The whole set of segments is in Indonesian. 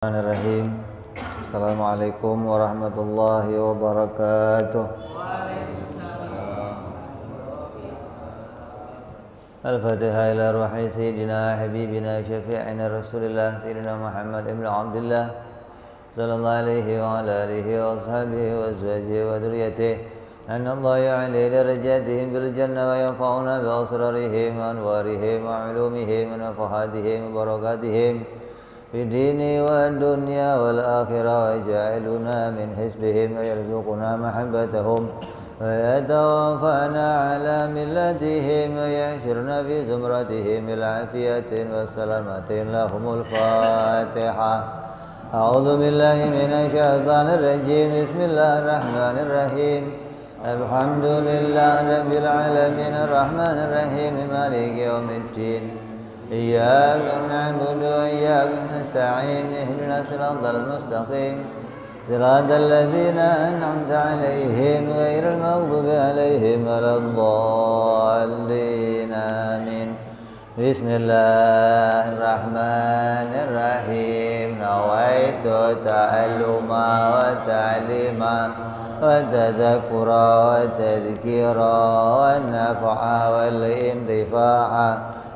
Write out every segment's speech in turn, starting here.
Bismillahirrahmanirrahim. Assalamualaikum warahmatullahi wabarakatuh. Al-Fatihah ila ruhi sayyidina habibina syafi'ina rasulillah sayyidina Muhammad ibn Abdullah sallallahu alaihi wa ala alihi wa ashabihi wa azwajihi wa dhurriyyatihi anna Allah ya'li darajatihim bil jannah wa yanfa'una bi asrarihim wa anwarihim wa ulumihim wa nafahatihim wa barakatihim في الدين والدنيا والآخرة ويجعلنا من حزبهم ويرزقنا محبتهم ويتوفانا على ملتهم ويحشرنا في زمرتهم بالعافية والسلامة لهم الفاتحة. أعوذ بالله من الشيطان الرجيم. بسم الله الرحمن الرحيم. الحمد لله رب العالمين الرحمن الرحيم مالك يوم الدين إياك نعبد وإياك نستعين اهدنا الصراط المستقيم صراط الذين أنعمت عليهم غير المغضوب عليهم ولا الضالين آمين. بسم الله الرحمن الرحيم. نويت تعلما وتعليما وتذكرا وتذكيرا والنفع والانتفاع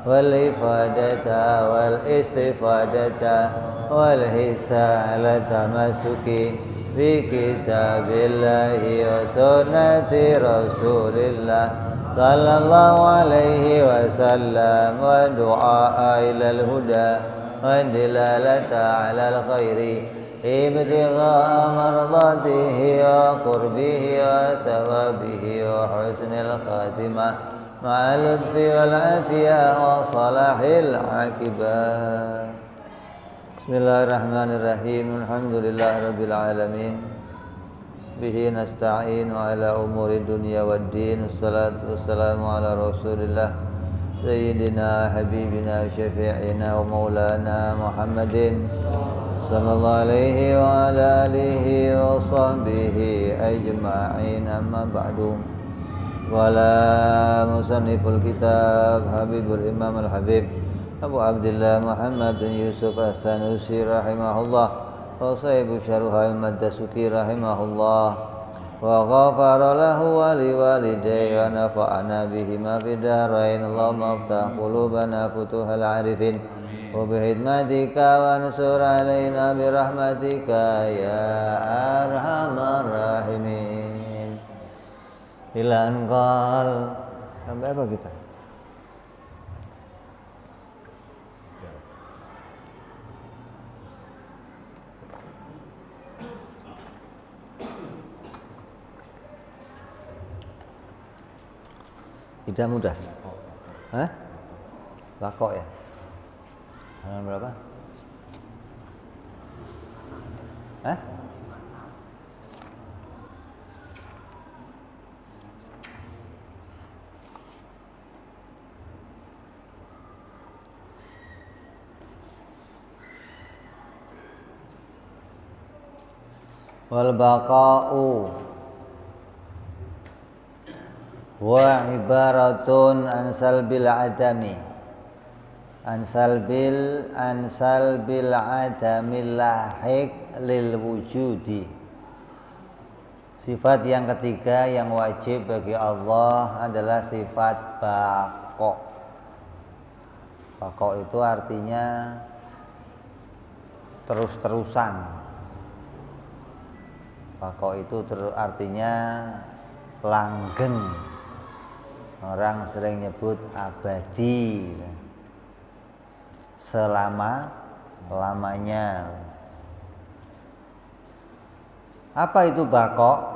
والإفادة والاستفادة والحث على التمسك بكتاب الله وسنة رسول الله صلى الله عليه وسلم والدعاء إلى الهدى والدلالة على الخير ابتغاء مرضاته وقربه وثوابه وحسن الخاتمة مع اللطف والعافية وصلاح العاقبة. Bismillahirrahmanirrahim. Alhamdulillahirabbil alamin. Bihi nasta'inu ala umuri dunya waddin. Wassalatu wassalamu ala Rasulillah sayyidina habibina syafi'ina wa maulana Muhammadin sallallahu alaihi wa ala alihi wa sahbihi ajma'in. Amma ba'du. Wala musanniful kitab Habibul Imam Al-Habib Abu Abdillah Muhammad bin Yusuf As-Sanusi rahimahullah wa sahibu syarha Ad-Dasuki rahimahullah wa ghafara lahu wa liwalidayhi wa nafa'ana bihima fid dharain. Allahumma aftah qulubana futuhal arifin wa bihidmatika wa ansur alaina birahmatika ya arhamar rahimin. Ilan qal sampai apa kita? Tidak mudah. Hah? Bakok ya? Halaman berapa? Hah? Wal baqa'u wa ibaratun an salbil adami an salbil adami lahik lil wujudi. Sifat yang ketiga yang wajib bagi Allah adalah sifat baqa'. Baqa' itu artinya terus-terusan. Baqa itu artinya langgeng. Orang sering nyebut abadi, selama-lamanya. Apa itu baqa?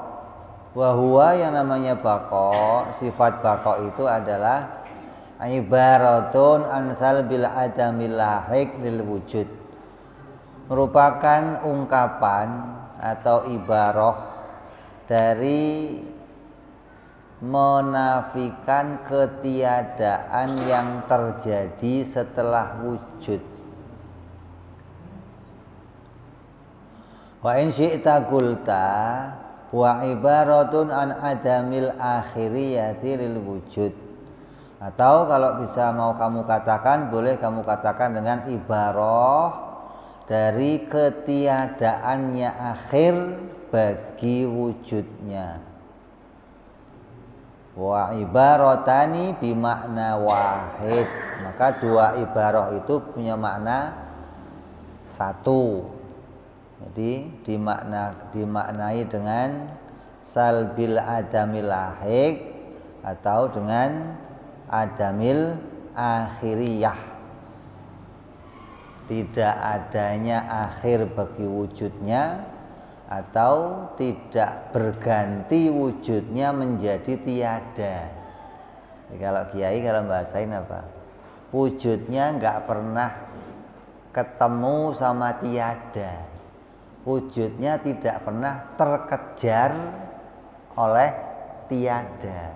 Wahwa yang namanya baqa, sifat baqa itu adalah ibaratun ansal bil adamil lahik lil wujud. Merupakan ungkapan atau ibarah dari menafikan ketiadaan yang terjadi setelah wujud. Wa in syi'ta qulta wa ibaratun an adamil akhiriyati lil wujud. Atau kalau bisa mau kamu katakan, boleh kamu katakan dengan ibarah dari ketiadaannya akhir bagi wujudnya. Wa ibaratani bimakna wahid, maka dua ibarah itu punya makna satu. Jadi dimaknai dengan salbil adamil lahik atau dengan adamil akhiriyah, tidak adanya akhir bagi wujudnya atau tidak berganti wujudnya menjadi tiada. Jadi kalau kiai kalau bahasain apa? Wujudnya nggak pernah ketemu sama tiada. Wujudnya tidak pernah terkejar oleh tiada.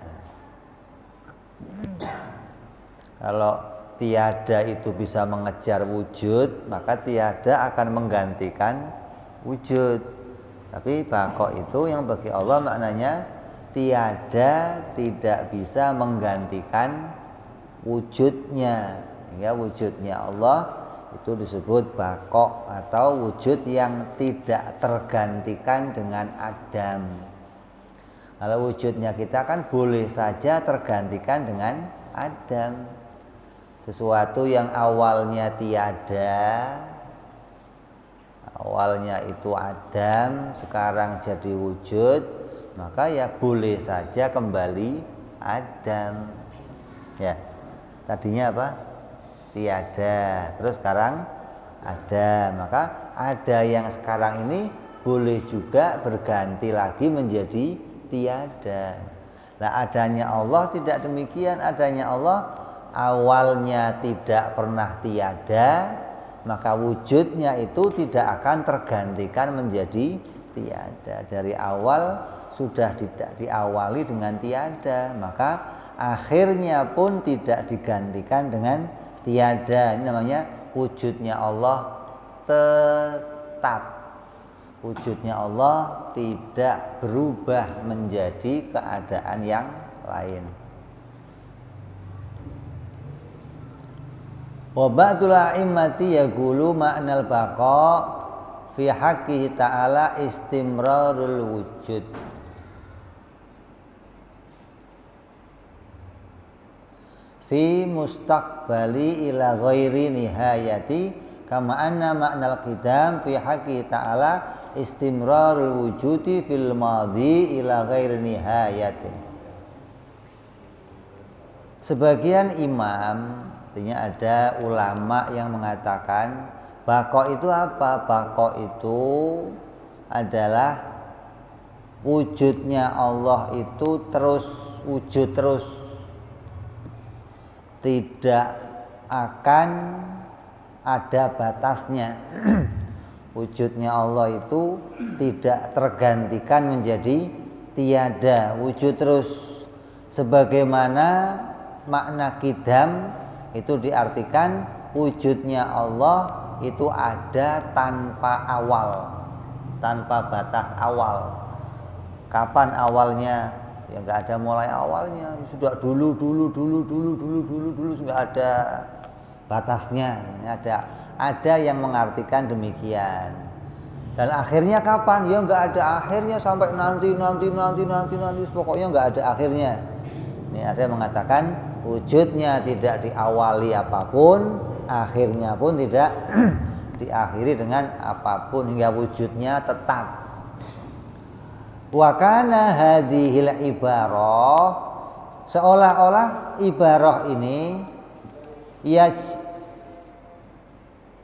Kalau tiada itu bisa mengejar wujud, maka tiada akan menggantikan wujud. Tapi baqo itu yang bagi Allah maknanya tiada tidak bisa menggantikan wujudnya. Hingga wujudnya Allah itu disebut baqo atau wujud yang tidak tergantikan dengan adam. Kalau wujudnya kita kan boleh saja tergantikan dengan adam. Sesuatu yang awalnya tiada, awalnya itu adam, sekarang jadi wujud, maka ya boleh saja kembali adam. Ya, tadinya apa? Tiada, terus sekarang ada, maka ada yang sekarang ini boleh juga berganti lagi menjadi tiada. Nah, adanya Allah tidak demikian. Adanya Allah awalnya tidak pernah tiada, maka wujudnya itu tidak akan tergantikan menjadi tiada. Dari awal sudah diawali dengan tiada, maka akhirnya pun tidak digantikan dengan tiada. Ini namanya wujudnya Allah tetap. Wujudnya Allah tidak berubah menjadi keadaan yang lain. Wa ba'dul a'immati yaqulu ma'nal baqa fi haqqihi ta'ala istimrarul wujud. Fi mustaqbali ila ghairi nihayati kama anna ma'nal qidam fi haqqihi ta'ala istimrarul wujudi fil madhi ila ghairi nihayatin. Sebagian imam, artinya ada ulama yang mengatakan baqo itu apa? Baqo itu adalah wujudnya Allah itu terus wujud terus, tidak akan ada batasnya. Wujudnya Allah itu tidak tergantikan menjadi tiada, wujud terus. Sebagaimana makna qidam itu diartikan wujudnya Allah itu ada tanpa awal, tanpa batas awal. Kapan awalnya? Ya nggak ada mulai awalnya, sudah dulu nggak ada batasnya. Ada yang mengartikan demikian. Dan akhirnya kapan? Ya nggak ada akhirnya sampai nanti pokoknya nggak ada akhirnya. Ini ada yang mengatakan wujudnya tidak diawali apapun, akhirnya pun tidak diakhiri dengan apapun, hingga wujudnya tetap. Wa kana hadhil ibarah, seolah-olah ibarah ini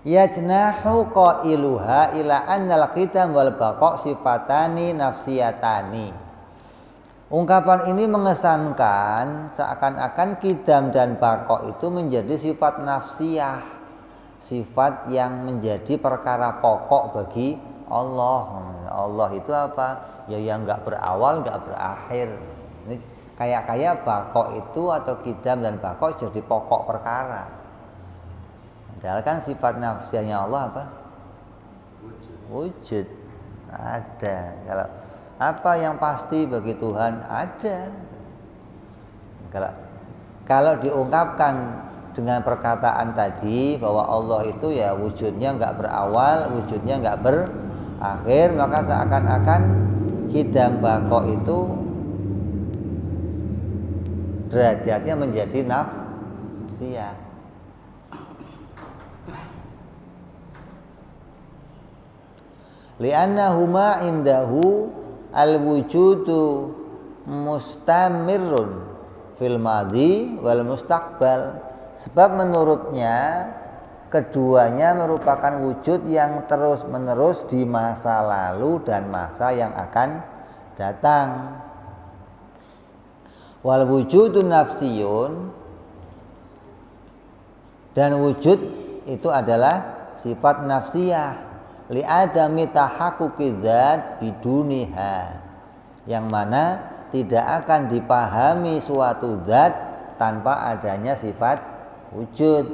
yajnahu qailuha ila annal qidam wal baqa sifatani nafsiyatani. Ungkapan ini mengesankan seakan-akan qidam dan baqa itu menjadi sifat nafsiyah, sifat yang menjadi perkara pokok bagi Allah. Allah itu apa? Ya yang nggak berawal, nggak berakhir. Ini kayak baqa itu atau qidam dan baqa jadi pokok perkara. Padahal kan sifat nafsiyahnya Allah apa? Wujud. Ada. Kalau apa yang pasti bagi Tuhan ada. Kalau diungkapkan dengan perkataan tadi bahwa Allah itu ya wujudnya nggak berawal, wujudnya nggak berakhir, maka seakan-akan qidam baqo itu derajatnya menjadi nafsiyah. Li'annahuma indahu al-wujudu mustamirrun fil madhi wal mustaqbal. Sebab menurutnya keduanya merupakan wujud yang terus-menerus di masa lalu dan masa yang akan datang. Wal wujudun nafsiyun, dan wujud itu adalah sifat nafsiyah li adami tahaqquqi dzat biduniha, yang mana tidak akan dipahami suatu zat tanpa adanya sifat wujud.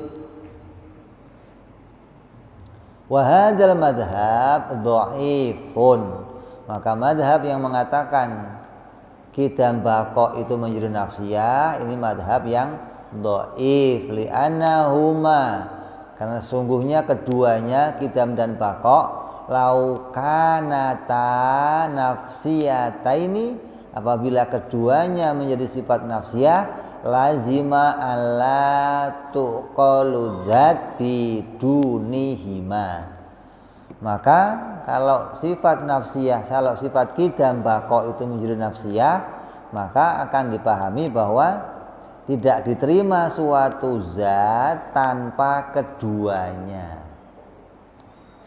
Wa hadzal madhab dhaifun, maka madhab yang mengatakan qidam baqo itu menjadi nafsiyah, ini madhab yang dhaif. Li'annahuma, karena sungguhnya keduanya qidam dan baqo laukanata nafsiyataini, apabila keduanya menjadi sifat nafsiyah, lazima alla tuqalu dzat bidunihima. Maka kalau sifat nafsiyah, kalau sifat qidam baqo itu menjadi nafsiyah, maka akan dipahami bahwa tidak diterima suatu zat tanpa keduanya.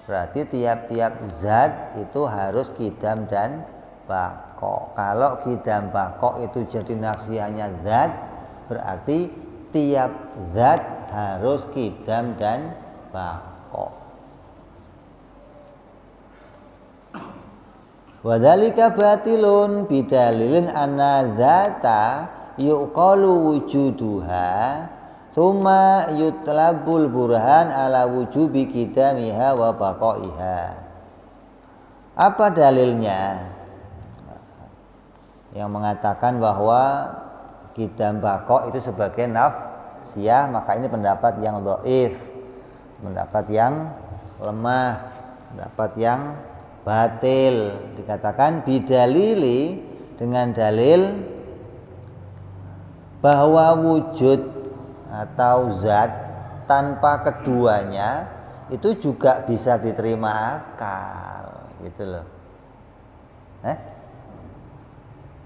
Berarti tiap-tiap zat itu harus qidam dan baqo. Kalau qidam baqo itu jadi nafsiyahnya zat, berarti tiap zat harus qidam dan baqo. Wadzalika batilun bidalilin anna dzata yuqalu wujuduha summa yutlabul burhan ala wujubi qidamiha wa baqaiha. Apa dalilnya yang mengatakan bahwa qidam baqo itu sebagai nafsiyah? Maka ini pendapat yang dhaif, pendapat yang lemah, pendapat yang batil. Dikatakan bidalili, dengan dalil bahwa wujud atau zat tanpa keduanya itu juga bisa diterima akal, gitu loh.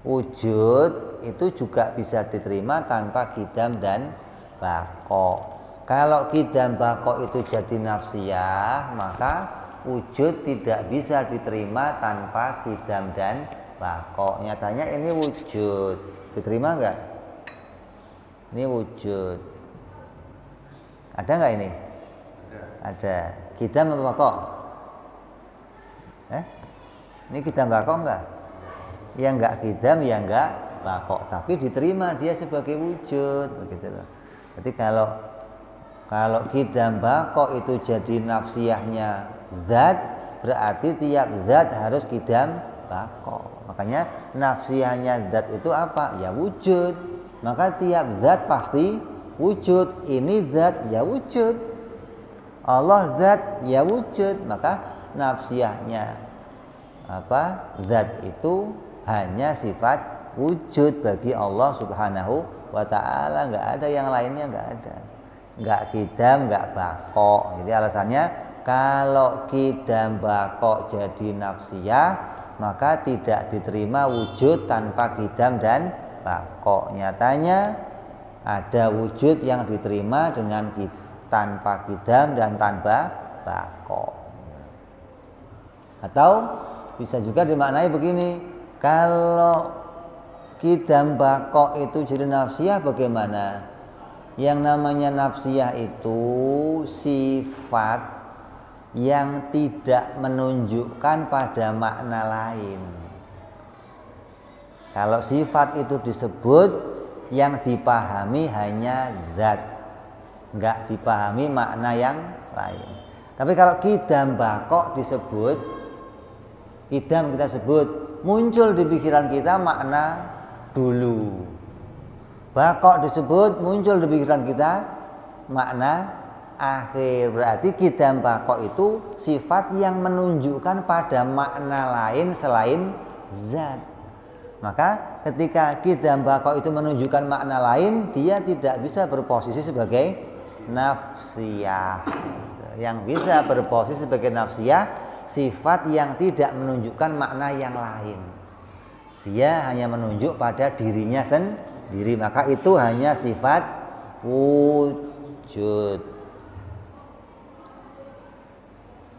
Wujud itu juga bisa diterima tanpa qidam dan baqo. Kalau qidam baqo itu jadi nafsiyah, maka wujud tidak bisa diterima tanpa qidam dan baqo. Nyatanya ini wujud, diterima enggak? Ini wujud. Ada enggak ini? Ada. Qidam apa baqo? Ini qidam baqo enggak? Ya enggak qidam, ya enggak baqo, tapi diterima dia sebagai wujud, begitu loh. Jadi kalau qidam baqo itu jadi nafsiyahnya zat, berarti tiap zat harus qidam baqo. Makanya nafsiyahnya zat itu apa? Ya wujud. Maka tiap zat pasti wujud. Ini zat ya wujud, Allah zat ya wujud. Maka nafsiyahnya zat itu hanya sifat wujud bagi Allah Subhanahu wa ta'ala, enggak ada yang lainnya, enggak ada. Enggak qidam, enggak baqo. Jadi alasannya kalau qidam baqo jadi nafsiyah, maka tidak diterima wujud tanpa qidam dan baqo. Nyatanya ada wujud yang diterima dengan tanpa qidam dan tanpa baqo. Atau bisa juga dimaknai begini, kalau qidam baqo itu jadi nafsiyah bagaimana? Yang namanya nafsiyah itu sifat yang tidak menunjukkan pada makna lain. Kalau sifat itu disebut, yang dipahami hanya zat, enggak dipahami makna yang lain. Tapi kalau qidam baqo disebut, qidam kita sebut, muncul di pikiran kita makna dulu. Baqo disebut, muncul di pikiran kita makna akhir. Berarti qidam baqo itu sifat yang menunjukkan pada makna lain selain zat. Maka ketika qidam baqo itu menunjukkan makna lain, dia tidak bisa berposisi sebagai nafsiyah. Yang bisa berposisi sebagai nafsiyah sifat yang tidak menunjukkan makna yang lain. Dia hanya menunjuk pada dirinya sendiri. Maka itu hanya sifat wujud.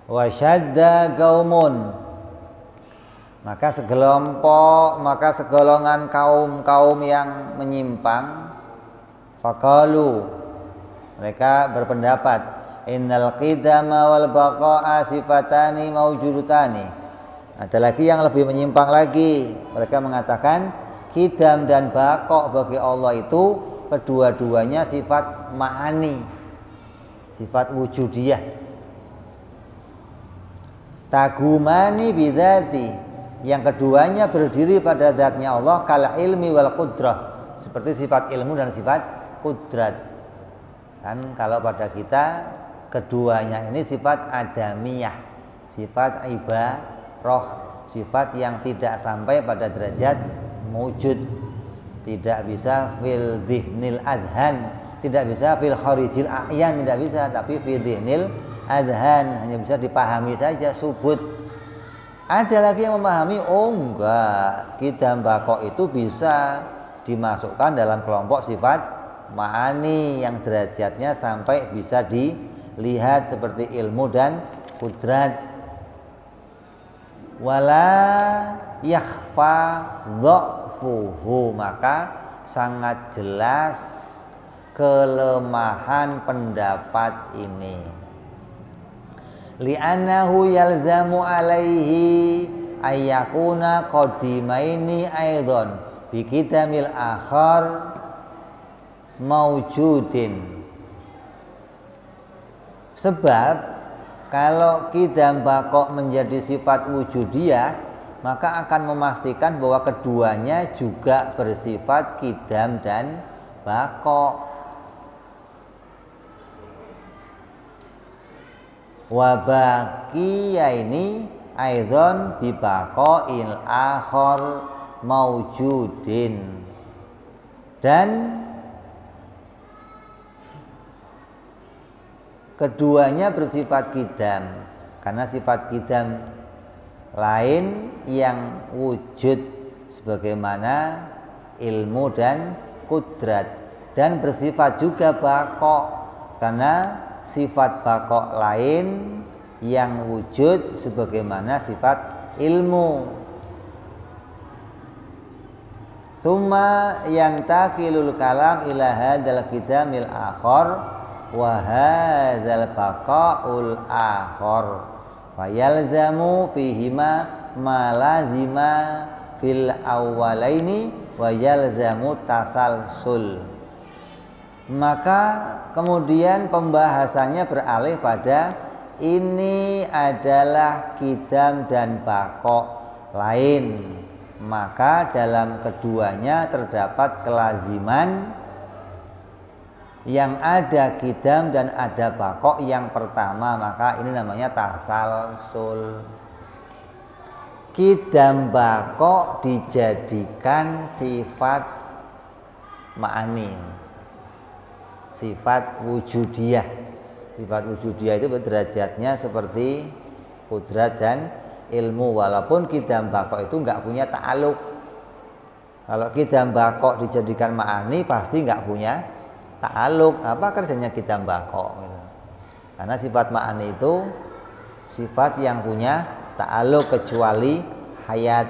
Wa syadda qaumun, maka segolongan kaum yang menyimpang, faqalu, mereka berpendapat, innal qidama wal baqa'a sifatani mawjudutani. Ada lagi yang lebih menyimpang lagi, mereka mengatakan qidam dan baqa' bagi Allah itu kedua-duanya sifat ma'ani, sifat wujudiyah. Tagumani bidzati, yang keduanya berdiri pada zatnya Allah, kal ilmi wal qudrah, seperti sifat ilmu dan sifat kudrat. Kan kalau pada kita keduanya ini sifat adamiyah, sifat ibarah, sifat yang tidak sampai pada derajat mewujud, tidak bisa fil dhihnil adhan, tidak bisa fil kharijil a'yan, tidak bisa, tapi fil dhihnil adhan, hanya bisa dipahami saja, subut. Ada lagi yang memahami, oh enggak, qidam baqa itu bisa dimasukkan dalam kelompok sifat ma'ani yang derajatnya sampai bisa dilihat seperti ilmu dan kudrat. Wala yakhfa dha'fuhu, maka sangat jelas kelemahan pendapat ini. Li'annahu yalzamu alaihi ayyakuna qadimaini aidon biqidamil akhar mawjudin. Sebab kalau qidam baqa menjadi sifat wujudiyah, maka akan memastikan bahwa keduanya juga bersifat qidam dan baqa. Wa baqiya ini aidon bi baqail akhar mawjudin, dan keduanya bersifat qidam karena sifat qidam lain yang wujud sebagaimana ilmu dan kudrat, dan bersifat juga baqa karena sifat baqa lain yang wujud sebagaimana sifat ilmu. Tsumma yantakilul kalam ila hadzal qidamil akhar wa hadzal baqaul akhar fayalzamu fihima ma lazima fil awwalaini wa yalzamu tasalsul. Maka kemudian pembahasannya beralih pada ini adalah qidam dan baqa lain, maka dalam keduanya terdapat kelaziman yang ada qidam dan ada baqa yang pertama, maka ini namanya tasalsul. Qidam baqa dijadikan sifat ma'ani, sifat wujudiyah. Sifat wujudiyah itu derajatnya seperti kudrat dan ilmu, walaupun qidam baqa itu enggak punya ta'aluk. Kalau qidam baqa dijadikan ma'ani pasti enggak punya ta'aluk. Apa kerjanya qidam baqa? Karena sifat ma'ani itu sifat yang punya ta'aluk kecuali hayat.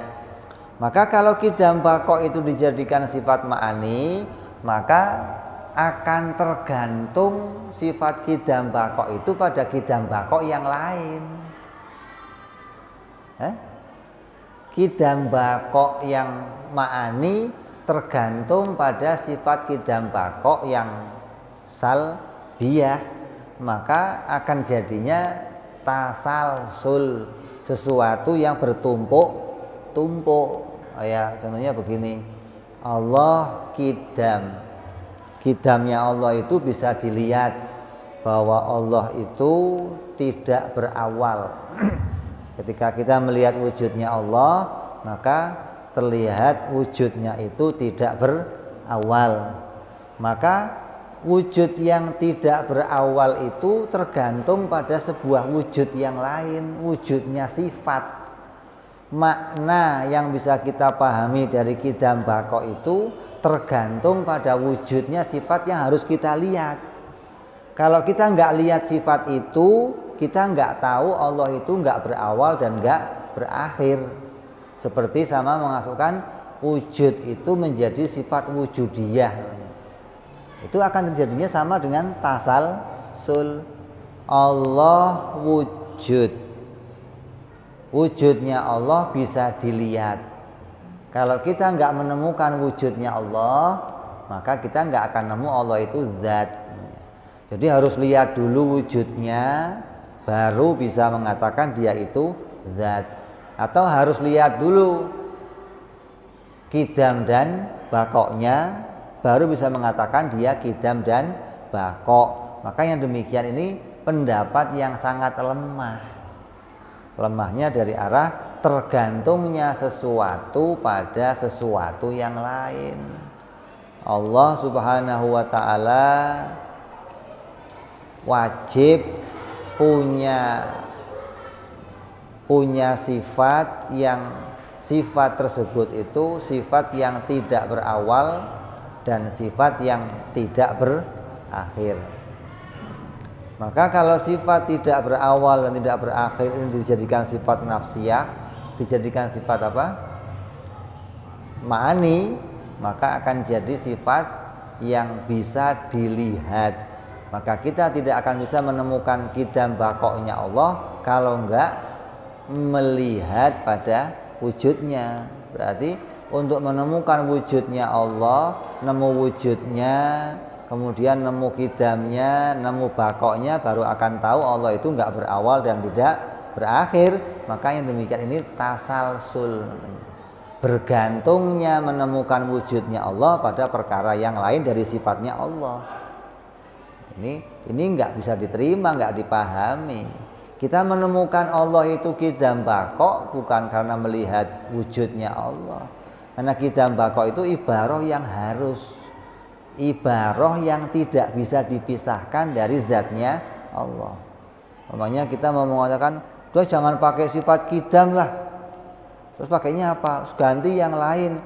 Maka kalau qidam baqa itu dijadikan sifat ma'ani, maka akan tergantung sifat qidam baqa itu pada qidam baqa yang lain. Qidam baqa yang ma'ani tergantung pada sifat qidam baqa yang salbiyah, maka akan jadinya tasalsul, sesuatu yang bertumpuk-tumpuk. Ya, contohnya begini, Allah qidam, qidamnya Allah itu bisa dilihat, bahwa Allah itu tidak berawal. Ketika kita melihat wujudnya Allah, maka terlihat wujudnya itu tidak berawal. Maka wujud yang tidak berawal itu tergantung pada sebuah wujud yang lain, wujudnya sifat. Makna yang bisa kita pahami dari Qidam Baqa itu tergantung pada wujudnya sifat yang harus kita lihat. Kalau kita nggak lihat sifat itu, kita nggak tahu Allah itu nggak berawal dan nggak berakhir. Seperti sama memasukkan wujud itu menjadi sifat wujudiyah. Itu akan terjadinya sama dengan tasalsul. Allah wujud. Wujudnya Allah bisa dilihat. Kalau kita nggak menemukan wujudnya Allah, maka kita nggak akan nemu Allah itu zat. Jadi harus lihat dulu wujudnya, baru bisa mengatakan dia itu zat. Atau harus lihat dulu Qidam dan Baqanya, baru bisa mengatakan dia Qidam dan Baqa. Maka yang demikian ini pendapat yang sangat lemah. Lemahnya dari arah tergantungnya sesuatu pada sesuatu yang lain. Allah Subhanahu wa ta'ala wajib punya sifat yang sifat tersebut itu sifat yang tidak berawal dan sifat yang tidak berakhir. Maka kalau sifat tidak berawal dan tidak berakhir ini dijadikan sifat nafsiyah, dijadikan sifat apa? Ma'ani, maka akan jadi sifat yang bisa dilihat. Maka kita tidak akan bisa menemukan Qidam Baqanya Allah kalau enggak melihat pada wujudnya. Berarti untuk menemukan wujudnya Allah, nemu wujudnya, kemudian nemu Qidamnya, nemu Baqanya, baru akan tahu Allah itu enggak berawal dan tidak berakhir. Maka yang demikian ini tasalsul namanya. Bergantungnya menemukan wujudnya Allah pada perkara yang lain dari sifatnya Allah. Ini enggak bisa diterima, enggak dipahami. Kita menemukan Allah itu Qidam Baqa bukan karena melihat wujudnya Allah. Karena Qidam Baqa itu ibarah yang harus, ibarah yang tidak bisa dipisahkan dari zatnya Allah. Makanya kita mau mengatakan, "Duh, jangan pakai sifat Qidam lah." Terus pakainya apa? Ganti yang lain.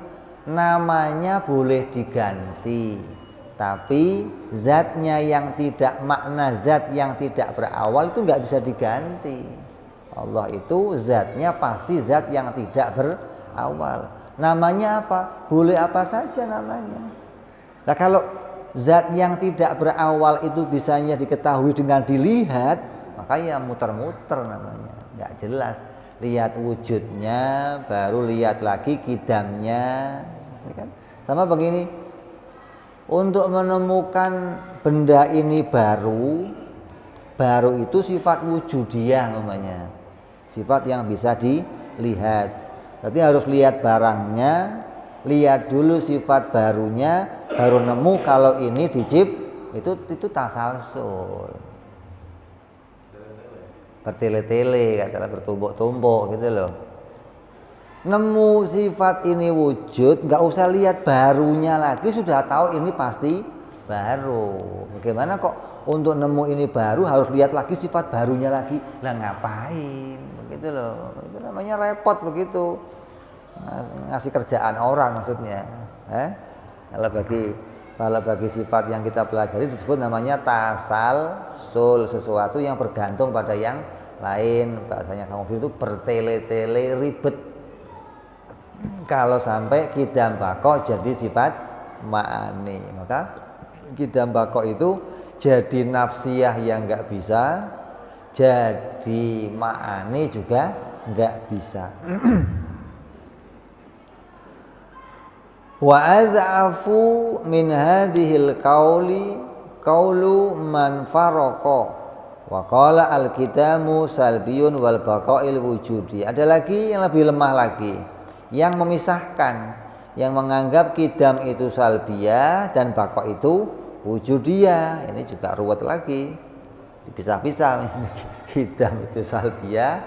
Namanya boleh diganti, tapi zatnya yang tidak, makna zat yang tidak berawal itu nggak bisa diganti. Allah itu zatnya pasti zat yang tidak berawal. Namanya apa? Boleh apa saja namanya. Nah kalau zat yang tidak berawal itu bisanya diketahui dengan dilihat, maka ya muter-muter namanya, nggak jelas. Lihat wujudnya, baru lihat lagi Qidamnya, kan? Sama begini, untuk menemukan benda ini baru itu sifat wujudiyah namanya, sifat yang bisa dilihat. Berarti harus lihat barangnya, lihat dulu sifat barunya, baru nemu kalau ini itu tasalsul. Bertele-tele, katalah bertumbuk-tumbuk gitu loh. Nemu sifat ini wujud, nggak usah lihat barunya lagi, sudah tahu ini pasti baru. Bagaimana kok untuk nemu ini baru harus lihat lagi sifat barunya lagi? Lah ngapain? Begitu loh. Itu namanya repot begitu. Ngasih kerjaan orang maksudnya. Kalau bagi sifat yang kita pelajari disebut namanya tasalsul, sesuatu yang bergantung pada yang lain. Bahasanya kamu itu bertele-tele, ribet. Kalau sampai Qidam Baqa jadi sifat ma'ani, maka Qidam Baqa itu jadi nafsiyah yang enggak bisa, jadi ma'ani juga enggak bisa. Wa adzafu min hadhil qaulu man faraqa wa qala al-qidamu salbiyun wal baqa'il wujudi. Ada lagi yang lebih lemah lagi, yang memisahkan, yang menganggap Qidam itu salbiyah dan Baqa itu wujudiyah. Ini juga ruwet lagi. dipisah-pisah. Qidam itu salbiyah,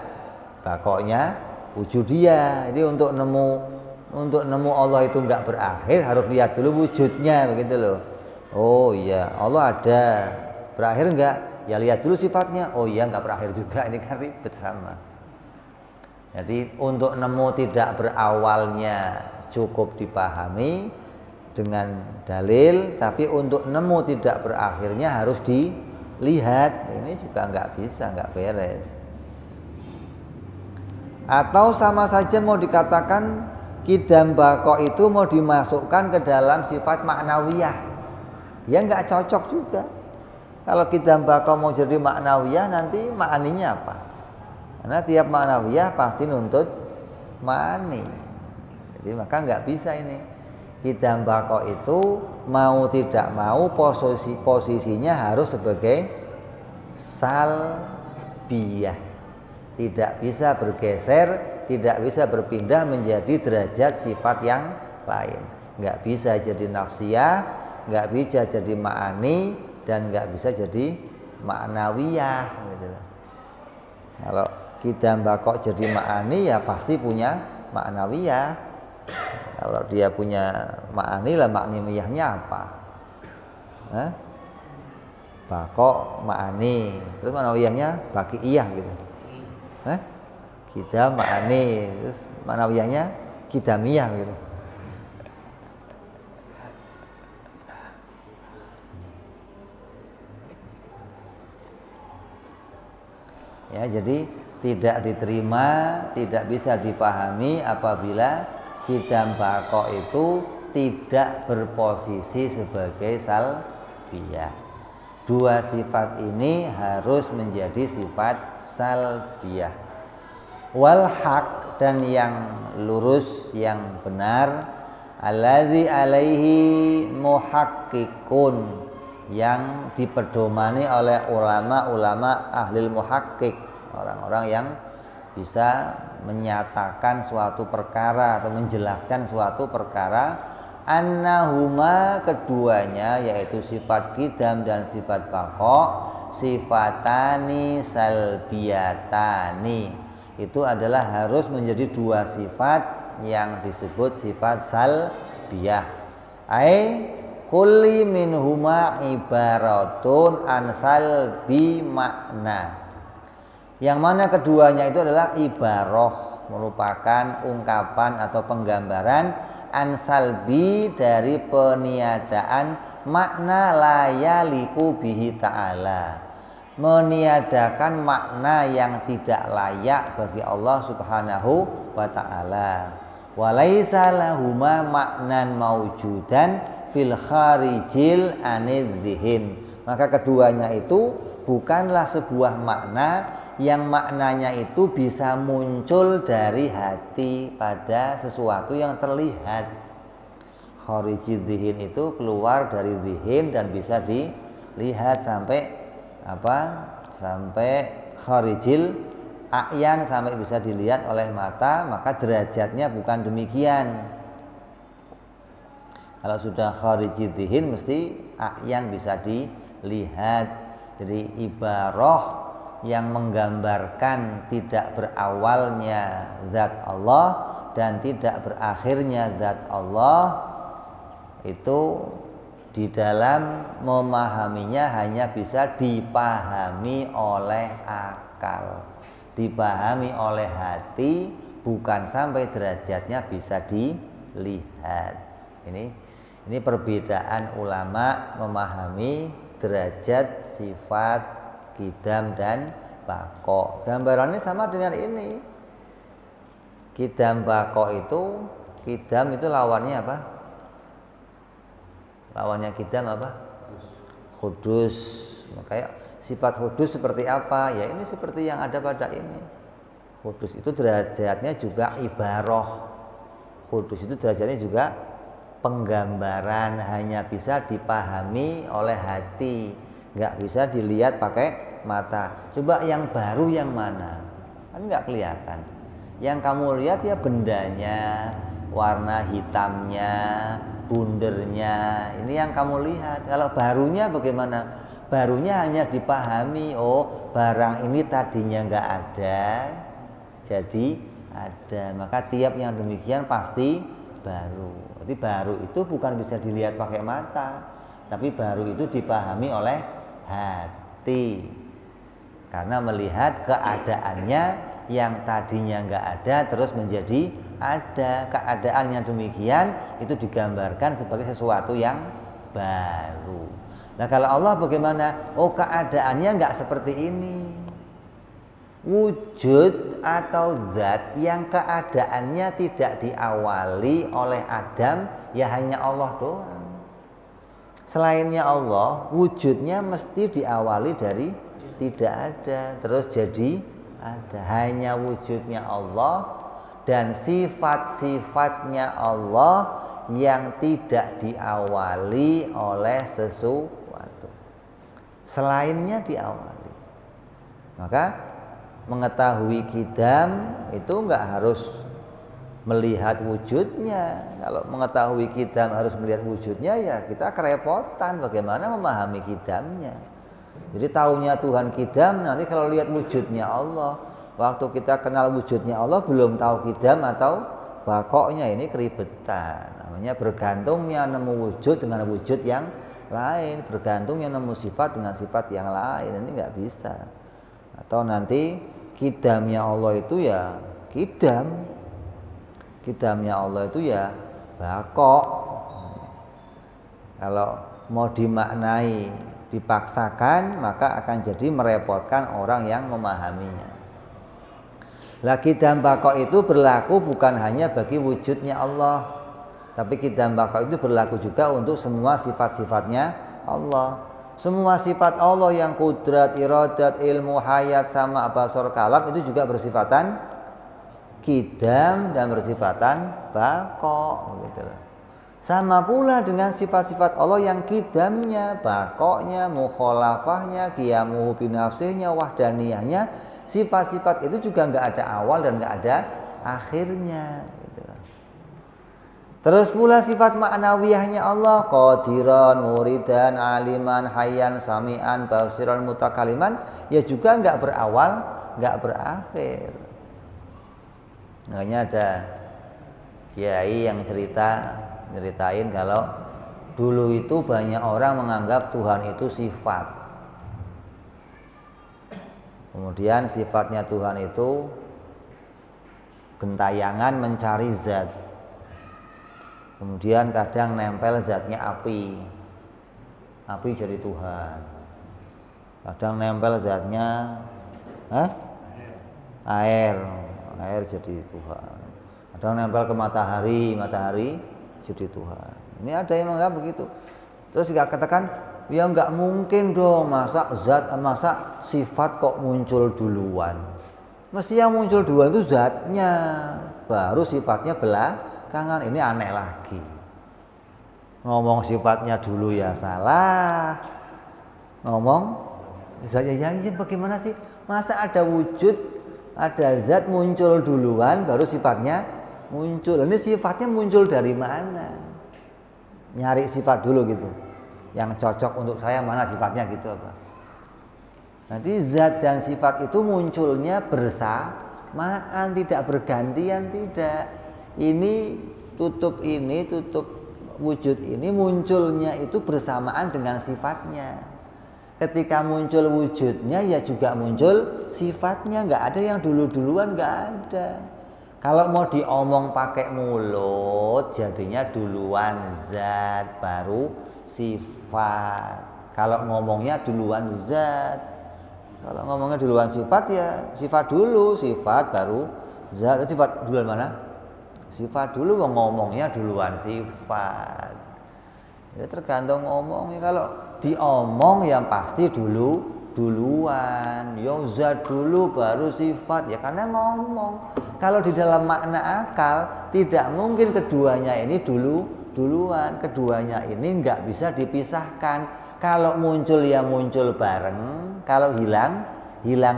bakoknya wujudiyah. Jadi untuk nemu Allah itu enggak berakhir, harus lihat dulu wujudnya, begitu loh. Oh iya, Allah ada, berakhir enggak? Ya lihat dulu sifatnya. Oh iya, enggak berakhir juga. Ini kan ribet sama. Jadi untuk nemu tidak berawalnya cukup dipahami dengan dalil, tapi untuk nemu tidak berakhirnya harus dilihat. Ini juga enggak bisa, enggak beres. Atau sama saja mau dikatakan qidam baqo itu mau dimasukkan ke dalam sifat maknawiyah, ya nggak cocok juga. Kalau qidam baqo mau jadi maknawiyah, nanti ma'aninya apa? Karena tiap maknawiyah pasti nuntut ma'ani. Jadi maka nggak bisa ini. Qidam baqo itu mau tidak mau posisinya harus sebagai salbiyah. Tidak bisa bergeser, tidak bisa berpindah menjadi derajat sifat yang lain. Nggak bisa jadi nafsiyah, nggak bisa jadi ma'ani, dan nggak bisa jadi ma'nawiyah gitu. Kalau qidam baqo jadi ma'ani, ya pasti punya ma'nawiyah. Kalau dia punya ma'ani, lah ma'nawiyahnya apa? Baqo ma'ani, terus ma'nawiyahnya baqiyah gitu. Qidam ma'ani, terus ma'nawiyahnya qidamiyah gitu. Ya, jadi tidak diterima, tidak bisa dipahami apabila qidam baqo itu tidak berposisi sebagai salbiyah. Dua sifat ini harus menjadi sifat salbiyah. Wal haq, dan yang lurus, yang benar, alladzi alaihi muhaqqiqun, yang dipedomani oleh ulama-ulama ahli muhaqqiq, orang-orang yang bisa menyatakan suatu perkara atau menjelaskan suatu perkara, annahuma, keduanya, yaitu sifat qidam dan sifat baqo, sifatani salbiyatani, itu adalah harus menjadi dua sifat yang disebut sifat salbiyah. Ai kulli minhuma ibaratun an salbi makna, yang mana keduanya itu adalah ibarah, merupakan ungkapan atau penggambaran ansalbi, dari peniadaan makna layaliku bihi ta'ala, meniadakan makna yang tidak layak bagi Allah subhanahu wa ta'ala. Walaisa lahuma maknan maujudan fil kharijil anidhihin, maka keduanya itu bukanlah sebuah makna yang maknanya itu bisa muncul dari hati pada sesuatu yang terlihat. Kharijil dhihin itu keluar dari dhihin dan bisa dilihat sampai sampai kharijil a'yan, sampai bisa dilihat oleh mata, maka derajatnya bukan demikian. Kalau sudah kharijil dhihin mesti a'yan bisa dilihat. Jadi ibarah yang menggambarkan tidak berawalnya zat Allah dan tidak berakhirnya zat Allah, itu di dalam memahaminya hanya bisa dipahami oleh akal, dipahami oleh hati, bukan sampai derajatnya bisa dilihat. Ini perbedaan ulama memahami derajat sifat qidam dan baqo. Gambarannya sama dengan ini. Qidam baqo itu, qidam itu lawannya apa? Lawannya qidam apa? Hudus. Makanya sifat hudus seperti apa? Ya ini seperti yang ada pada ini. Hudus itu derajatnya juga ibarah. Hudus itu derajatnya juga penggambaran, hanya bisa dipahami oleh hati, nggak bisa dilihat pakai mata. Coba yang baru yang mana? Kan nggak kelihatan. Yang kamu lihat ya bendanya, warna hitamnya, bundernya, ini yang kamu lihat. Kalau barunya bagaimana? barunya hanya dipahami, oh barang ini tadinya nggak ada, jadi ada. Maka tiap yang demikian pasti baru. Jadi baru itu bukan bisa dilihat pakai mata, tapi baru itu dipahami oleh hati. Karena melihat keadaannya yang tadinya nggak ada terus menjadi ada. Keadaan yang demikian itu digambarkan sebagai sesuatu yang baru. Nah kalau Allah bagaimana? Oh keadaannya nggak seperti ini. Wujud atau zat yang keadaannya tidak diawali oleh Adam ya hanya Allah doang. Selainnya Allah wujudnya mesti diawali dari tidak ada terus jadi ada. Hanya wujudnya Allah dan sifat-sifatnya Allah yang tidak diawali oleh sesuatu. Selainnya diawali. Maka mengetahui kidam itu enggak harus melihat wujudnya. Kalau mengetahui kidam harus melihat wujudnya ya kita kerepotan bagaimana memahami kidamnya. Jadi tahunya Tuhan kidam nanti kalau lihat wujudnya Allah. Waktu kita kenal wujudnya Allah belum tahu kidam atau bakoknya ini keribetan. Namanya bergantungnya nemu wujud dengan wujud yang lain, bergantungnya nemu sifat dengan sifat yang lain, ini nggak bisa. Atau nanti kidamnya Allah itu ya kidam, kidamnya Allah itu ya bakok. Kalau mau dimaknai dipaksakan maka akan jadi merepotkan orang yang memahaminya. Lah kidam bakok itu berlaku bukan hanya bagi wujudnya Allah, tapi kidam bakok itu berlaku juga untuk semua sifat-sifatnya Allah. Semua sifat Allah yang kudrat, iradat, ilmu, hayat, sama, basar, kalam itu juga bersifatan kidam dan bersifatan bakok gitu. Sama pula dengan sifat-sifat Allah yang kidamnya, bakoknya, mukhalafahnya, qiyamuhu binafsihnya, wahdaniyahnya. Sifat-sifat itu juga nggak ada awal dan nggak ada akhirnya gitu. Terus pula sifat ma'nawiyahnya Allah, qadiran, muridan, aliman, hayyan, sami'an, basiran, mutakaliman, ya juga nggak berawal, nggak berakhir. Makanya ada kiai yang ceritain kalau dulu itu banyak orang menganggap Tuhan itu sifat. Kemudian sifatnya Tuhan itu gentayangan mencari zat. Kemudian kadang nempel zatnya api. Api jadi Tuhan. Kadang nempel zatnya air. Air jadi Tuhan. Kadang nempel ke matahari. Matahari jadi Tuhan. Ini ada yang menganggap begitu. Terus juga katakan, ya nggak mungkin dong masa sifat kok muncul duluan. Mesti yang muncul duluan itu zatnya, baru sifatnya belakangan. Ini aneh lagi. Ngomong sifatnya dulu ya salah. Ngomong zatnya yang bagaimana sih? Masa ada wujud, ada zat muncul duluan, baru sifatnya muncul. Ini sifatnya muncul dari mana? Nyari sifat dulu gitu. Yang cocok untuk saya mana sifatnya gitu apa. Nanti zat dan sifat itu munculnya bersamaan, tidak bergantian, tidak. Ini tutup wujud ini munculnya itu bersamaan dengan sifatnya. Ketika muncul wujudnya ya juga muncul sifatnya, nggak ada yang duluan, nggak ada. Kalau mau diomong pakai mulut jadinya duluan zat baru sifat. Kalau ngomongnya duluan zat. Kalau ngomongnya duluan sifat ya sifat dulu, sifat baru zat. Sifat duluan mana? Sifat dulu, ngomongnya duluan sifat. Ya tergantung ngomongnya. Kalau diomong yang pasti duluan. Ya zat dulu baru sifat ya karena ngomong. Kalau di dalam makna akal tidak mungkin keduanya ini duluan, keduanya ini nggak bisa dipisahkan. Kalau muncul ya muncul bareng, kalau hilang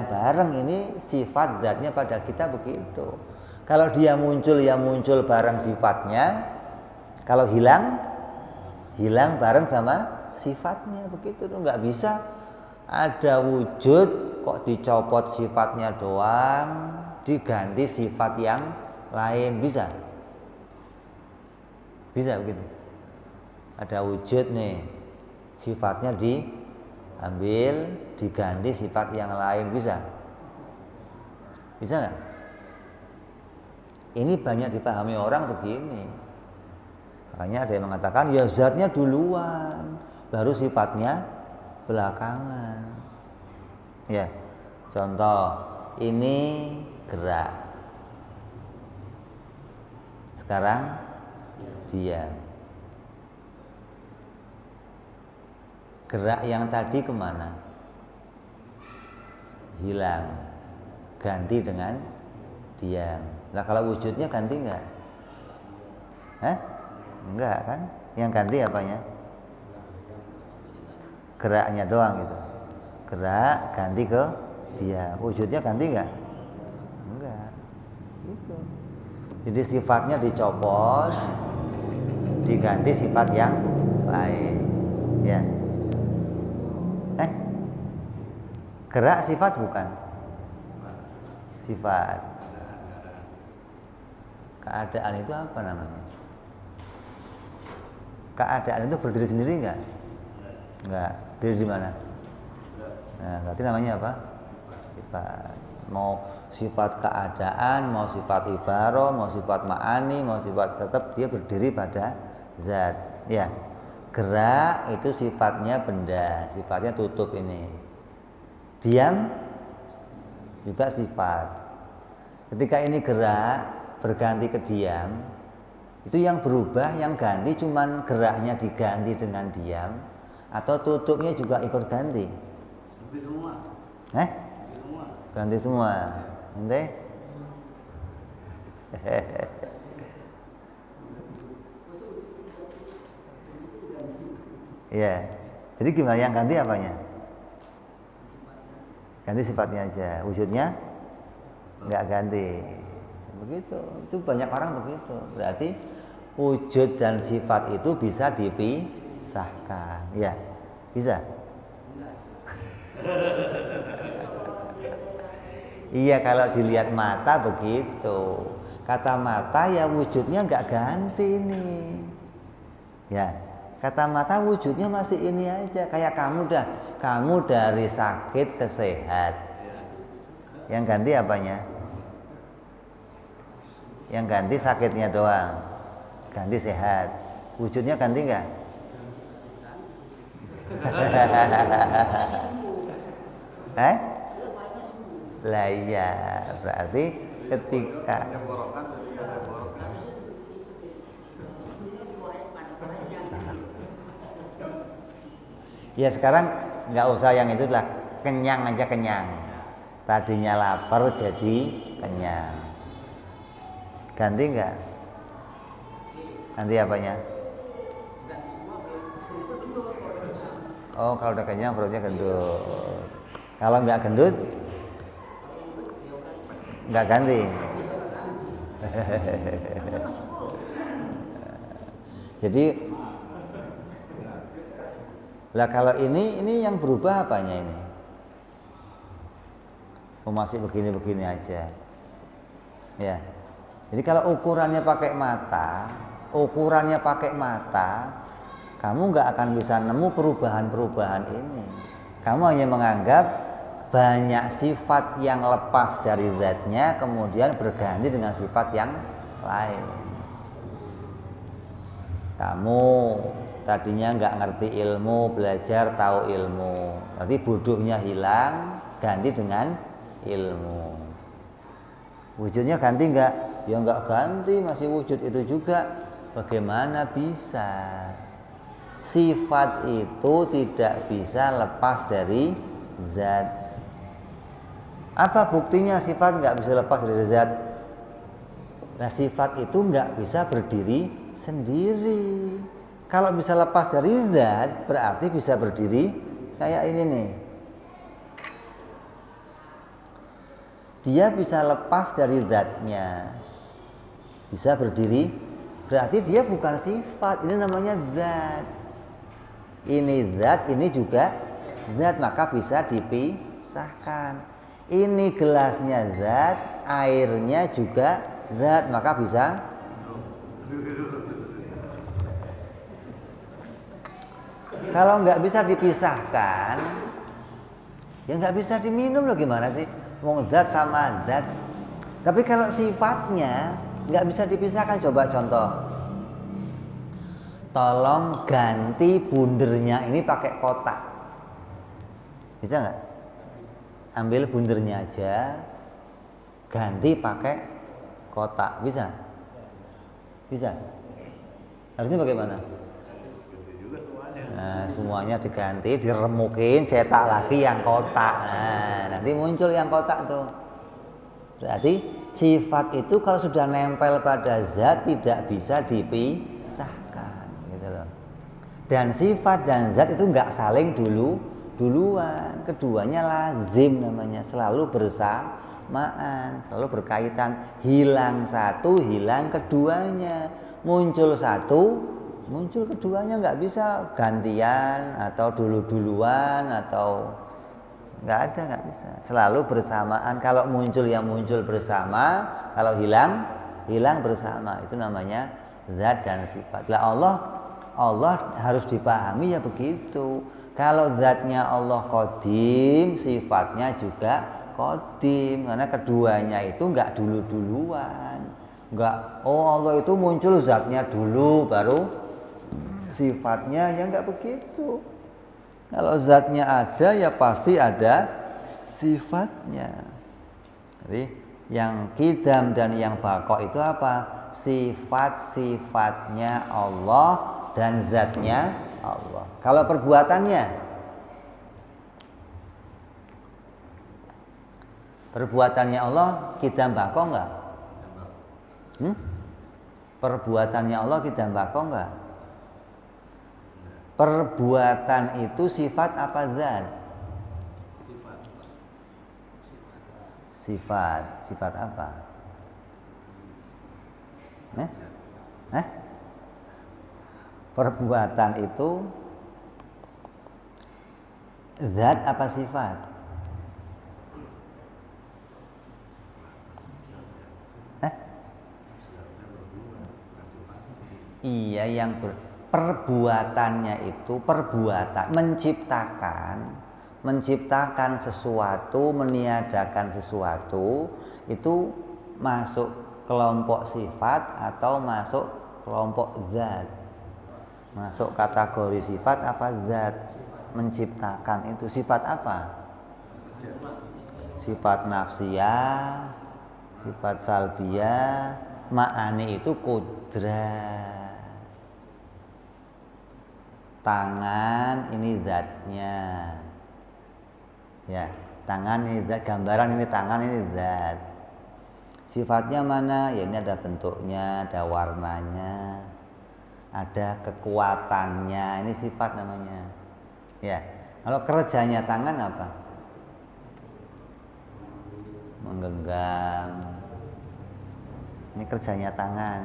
bareng. Ini sifat zatnya pada kita begitu. Kalau dia muncul ya muncul bareng sifatnya, kalau hilang bareng sama sifatnya begitu. Nggak bisa Ada wujud kok dicopot sifatnya doang, diganti sifat yang lain, bisa? Bisa begitu? Ada wujud nih, sifatnya diambil, diganti sifat yang lain, bisa? Bisa nggak? Ini banyak dipahami orang begini. Makanya ada yang mengatakan ya zatnya duluan, baru sifatnya belakangan. Ya, contoh ini gerak, sekarang diam. Gerak yang tadi kemana? Hilang, ganti dengan diam. Nah kalau wujudnya ganti enggak? Enggak kan? Yang ganti apanya? Geraknya doang gitu. Gerak ganti ke diam. Wujudnya ganti enggak? Enggak. Gitu. Jadi sifatnya dicopot, diganti sifat yang lain. Ya. Gerak sifat bukan? Sifat. Keadaan itu apa namanya? Keadaan itu berdiri sendiri enggak? Enggak. Diri di mana? Nah, berarti namanya apa? Sifat. Mau sifat keadaan, mau sifat ibaroh, mau sifat ma'ani, mau sifat, tetap dia berdiri pada zat. Ya. Gerak itu sifatnya benda, sifatnya tutup ini. Diam juga sifat. Ketika ini gerak berganti ke diam, itu yang berubah, yang ganti cuman geraknya diganti dengan diam, atau tutupnya juga ikut ganti? Ganti semua. Ganti semua. Ganti semua. Ente? Iya. Jadi gimana, yang ganti apanya? Ganti sifatnya aja, wujudnya nggak ganti. Begitu, itu banyak orang begitu. Berarti wujud dan sifat itu bisa dipisahkan, ya, bisa. Iya, kalau dilihat mata begitu. Kata mata ya wujudnya nggak ganti nih, ya. Kata mata wujudnya masih ini aja. Kayak kamu dari sakit ke sehat. Yang ganti apanya? Yang ganti sakitnya doang, ganti sehat. Wujudnya ganti nggak? Lah iya, berarti ketika ya sekarang nggak usah yang itu lah, kenyang aja kenyang. Tadinya lapar jadi kenyang. Ganti nggak? Ganti apanya? Oh, kalau udah kenyang perutnya gendut. Kalau nggak gendut, nggak ganti. Jadi, lah kalau ini yang berubah apanya ini? Oh, masih begini-begini aja. Ya. Jadi kalau ukurannya pakai mata, kamu nggak akan bisa nemu perubahan-perubahan ini. Kamu hanya menganggap banyak sifat yang lepas dari zatnya, kemudian berganti dengan sifat yang lain. Kamu tadinya nggak ngerti ilmu, belajar tahu ilmu, berarti bodohnya hilang, ganti dengan ilmu. Wujudnya ganti nggak? Ya nggak ganti, masih wujud itu juga. Bagaimana bisa? Sifat itu tidak bisa lepas dari zat. Apa buktinya sifat nggak bisa lepas dari zat? Nah, sifat itu nggak bisa berdiri sendiri. Kalau bisa lepas dari zat, berarti bisa berdiri kayak ini nih. Dia bisa lepas dari zatnya, bisa berdiri, berarti dia bukan sifat. Ini namanya zat. Ini zat, ini juga zat maka bisa dipisahkan. Ini gelasnya zat, airnya juga zat maka bisa. Kalau nggak bisa dipisahkan, ya nggak bisa diminum loh, gimana sih? Wong zat sama zat. Tapi kalau sifatnya nggak bisa dipisahkan, coba contoh. Tolong ganti bundernya ini pakai kotak. Bisa nggak? Ambil bundernya aja, ganti pakai kotak. Bisa? Bisa? Harusnya bagaimana? Nah, semuanya diganti, diremukin, cetak lagi yang kotak. Nah, nanti muncul yang kotak tuh. Berarti sifat itu kalau sudah nempel pada zat tidak bisa dipisahkan, gitu loh. Dan sifat dan zat itu nggak saling duluan. Keduanya lazim namanya, selalu bersamaan, selalu berkaitan. Hilang satu, hilang keduanya. Muncul satu, muncul keduanya, nggak bisa gantian atau duluan atau nggak bisa, selalu bersamaan. Kalau muncul yang muncul bersama, kalau hilang bersama. Itu namanya zat dan sifat. Lah Allah harus dipahami ya begitu. Kalau zatnya Allah qadim, sifatnya juga qadim, karena keduanya itu nggak duluan. Nggak, Allah itu muncul zatnya dulu baru sifatnya, ya nggak begitu. Kalau zatnya ada ya pasti ada sifatnya. Jadi yang qidam dan yang baqa itu apa? Sifat-sifatnya Allah dan zatnya Allah. Kalau perbuatannya Allah qidam baqa enggak? Perbuatannya Allah qidam baqa enggak? Perbuatan itu sifat apa zat? Sifat apa? Perbuatan itu zat apa sifat? Iya, yang perbuatannya itu perbuatan menciptakan sesuatu, meniadakan sesuatu, itu masuk kelompok sifat atau masuk kelompok zat? Masuk kategori sifat apa zat? Menciptakan itu sifat apa? Sifat nafsiyah, sifat salbiyah, ma'ani itu kudrat. Tangan ini zatnya, ya, tangan ini zat, gambaran ini tangan ini zat. Sifatnya mana? Ya ini ada bentuknya, ada warnanya, ada kekuatannya, ini sifat namanya. Ya, kalau kerjanya tangan apa? Menggenggam. Ini kerjanya tangan.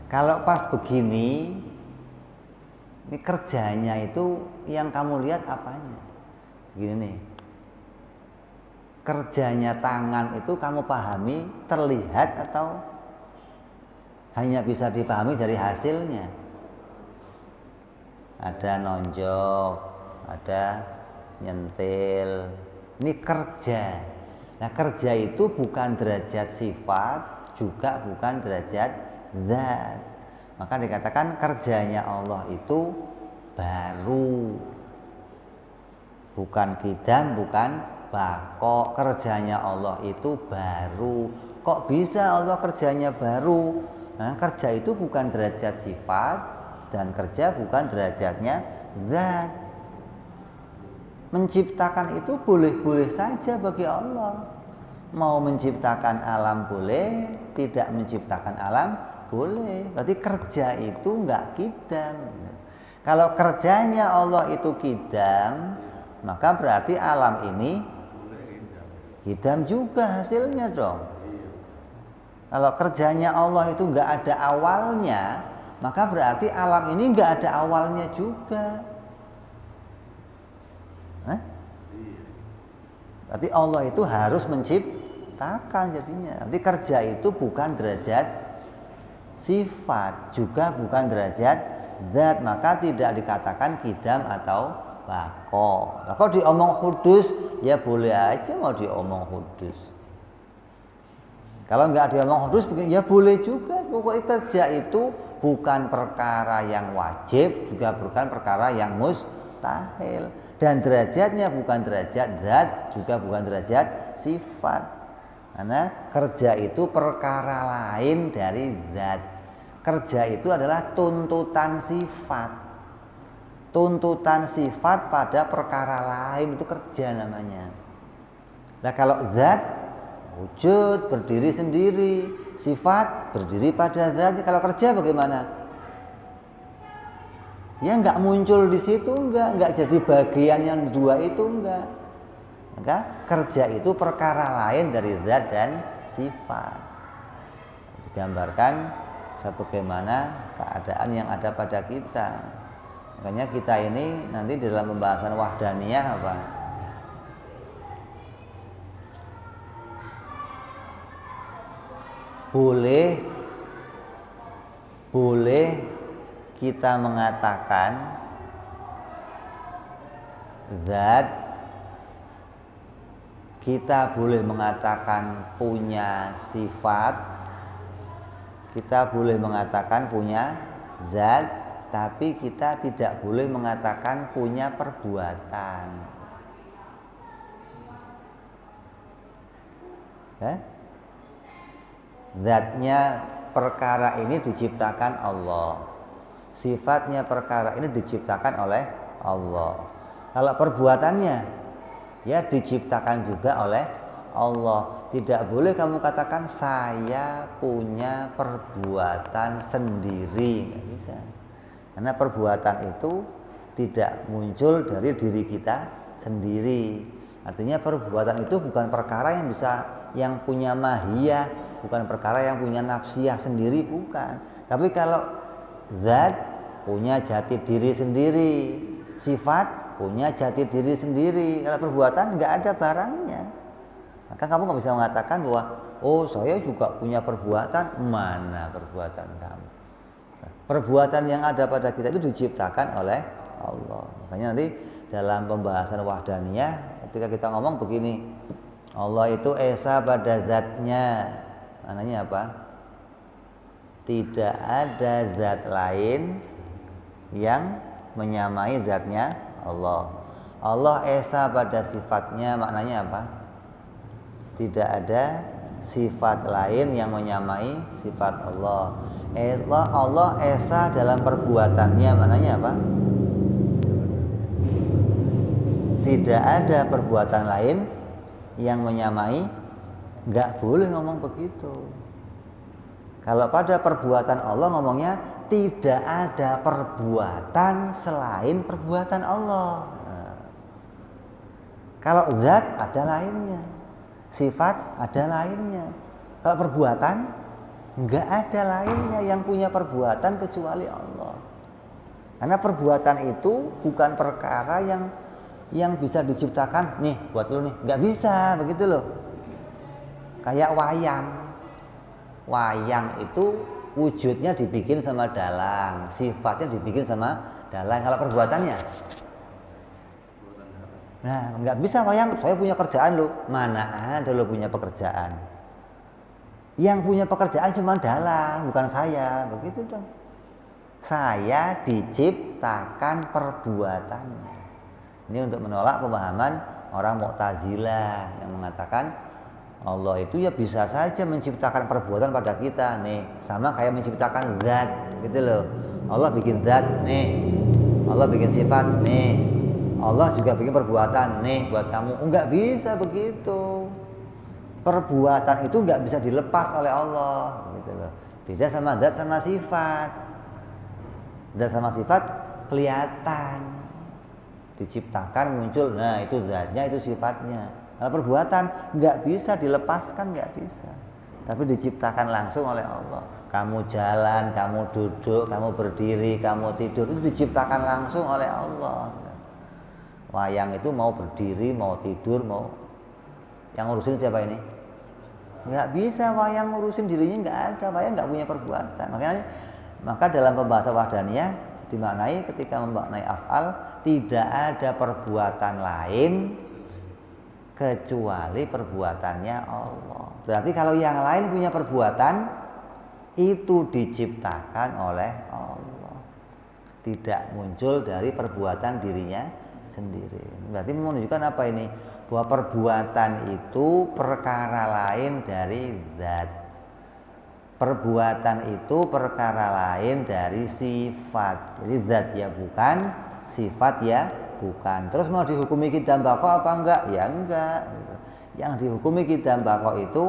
Kalau pas begini, ini kerjanya itu yang kamu lihat apanya? Begini nih. Kerjanya tangan itu kamu pahami terlihat atau hanya bisa dipahami dari hasilnya? Ada nonjok, ada nyentil. Ini kerja. Nah, kerja itu bukan derajat sifat, juga bukan derajat zat. Maka dikatakan kerjanya Allah itu baru, bukan qidam, bukan baqa. Kerjanya Allah itu baru. Kok bisa Allah kerjanya baru? Nah, kerja itu bukan derajat sifat dan kerja bukan derajatnya zat. Menciptakan itu boleh-boleh saja bagi Allah. Mau menciptakan alam boleh, tidak menciptakan alam boleh. Berarti kerja itu enggak qidam. Kalau kerjanya Allah itu qidam, maka berarti alam ini qidam juga hasilnya dong. Kalau kerjanya Allah itu enggak ada awalnya, maka berarti alam ini enggak ada awalnya juga. Berarti Allah itu harus menciptakan jadinya. Nanti kerja itu bukan derajat sifat, juga bukan derajat zat, maka tidak dikatakan kidam atau bako. Nah, kalau diomong hudus ya boleh aja mau diomong hudus. Kalau nggak diomong hudus ya boleh juga. Pokoknya kerja itu bukan perkara yang wajib, juga bukan perkara yang mustahil. Dan derajatnya bukan derajat zat, juga bukan derajat sifat. Karena kerja itu perkara lain dari zat. Kerja itu adalah tuntutan sifat. Tuntutan sifat pada perkara lain itu kerja namanya. Nah kalau zat wujud berdiri sendiri, sifat berdiri pada zatnya. Kalau kerja bagaimana? Ya nggak muncul di situ, nggak jadi bagian yang dua itu enggak. Maka kerja itu perkara lain dari zat dan sifat. Digambarkan sebagaimana keadaan yang ada pada kita. Makanya kita ini nanti dalam pembahasan wahdaniyah apa? Boleh kita mengatakan zat, kita boleh mengatakan punya sifat, kita boleh mengatakan punya zat, tapi kita tidak boleh mengatakan punya perbuatan. Zatnya perkara ini diciptakan Allah, sifatnya perkara ini diciptakan oleh Allah. Kalau perbuatannya ya diciptakan juga oleh Allah. Tidak boleh kamu katakan saya punya perbuatan sendiri, nggak bisa. Karena perbuatan itu tidak muncul dari diri kita sendiri. Artinya perbuatan itu bukan perkara yang bisa, yang punya mahiyah, bukan perkara yang punya nafsiyah sendiri, bukan. Tapi kalau zat punya jati diri sendiri, sifat punya jati diri sendiri. Kalau perbuatan nggak ada barangnya, maka kamu nggak bisa mengatakan bahwa oh saya juga punya perbuatan. Mana perbuatan kamu? Perbuatan yang ada pada kita itu diciptakan oleh Allah. Makanya nanti dalam pembahasan wahdaniyah ketika kita ngomong begini, Allah itu esa pada zatnya, maknanya apa? Tidak ada zat lain yang menyamai zatnya Allah. Allah esa pada sifatnya, maknanya apa? Tidak ada sifat lain yang menyamai sifat Allah. Allah esa dalam perbuatannya, maknanya apa? Tidak ada perbuatan lain yang menyamai. Nggak boleh ngomong begitu. Kalau pada perbuatan Allah ngomongnya tidak ada perbuatan selain perbuatan Allah. Nah, kalau zat ada lainnya, sifat ada lainnya. Kalau perbuatan nggak ada lainnya yang punya perbuatan kecuali Allah. Karena perbuatan itu bukan perkara yang bisa diciptakan nih buat lu nih, nggak bisa begitu loh. Kayak wayang itu wujudnya dibikin sama dalang, sifatnya dibikin sama dalang. Kalau perbuatannya nah nggak bisa wayang. Saya punya kerjaan lo, mana ada lo punya pekerjaan? Yang punya pekerjaan cuma dalang, bukan saya, begitu dong. Saya diciptakan perbuatannya. Ini untuk menolak pemahaman orang Mu'tazilah yang mengatakan Allah itu ya bisa saja menciptakan perbuatan pada kita nih, sama kayak menciptakan zat gitu loh. Allah bikin zat nih, Allah bikin sifat nih, Allah juga bikin perbuatan nih buat kamu. Enggak bisa begitu. Perbuatan itu enggak bisa dilepas oleh Allah gitu loh. Beda sama zat sama sifat. Zat sama sifat kelihatan, diciptakan muncul, nah itu zatnya, itu sifatnya. Kalau perbuatan nggak bisa dilepaskan, nggak bisa, tapi diciptakan langsung oleh Allah. Kamu jalan, kamu duduk, kamu berdiri, kamu tidur, itu diciptakan langsung oleh Allah. Wayang itu mau berdiri, mau tidur, mau Yang ngurusin siapa ini? Nggak bisa wayang ngurusin dirinya, nggak ada. Wayang nggak punya perbuatan. Maka dalam pembahasan wahdaniyah dimaknai ketika memaknai af'al tidak ada perbuatan lain kecuali perbuatannya Allah. Berarti kalau yang lain punya perbuatan itu diciptakan oleh Allah, tidak muncul dari perbuatan dirinya sendiri. Berarti menunjukkan apa ini? Bahwa perbuatan itu perkara lain dari zat. Perbuatan itu perkara lain dari sifat. Jadi zat ya bukan, sifat ya bukan. Terus mau dihukumi kidam bako apa enggak? Ya enggak. Yang dihukumi kidam bako itu